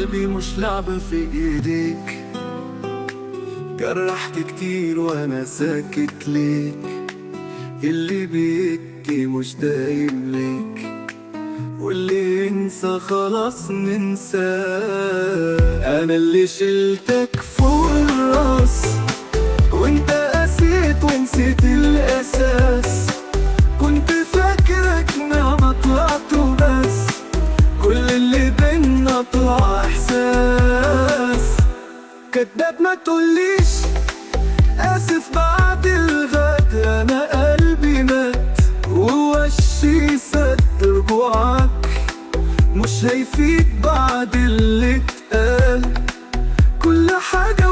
قلبي مش لعبة في ايديك. جرحت كتير وانا ساكت ليك، اللي بيبكي مش دايم ليك، واللي ينسى خلاص ننساه. انا اللي شلتك فوق الراس، وانت قسيت ونسيت الاساس. كنت فاكرك نعمة طلعت وبس، كل اللي بينا طلع احساس. كداب ما تقوليش اسف بعد الغدر، انا قلبي مات ووشي سد. رجوعك مش هيفيد بعد اللي اتقال، كل حاجة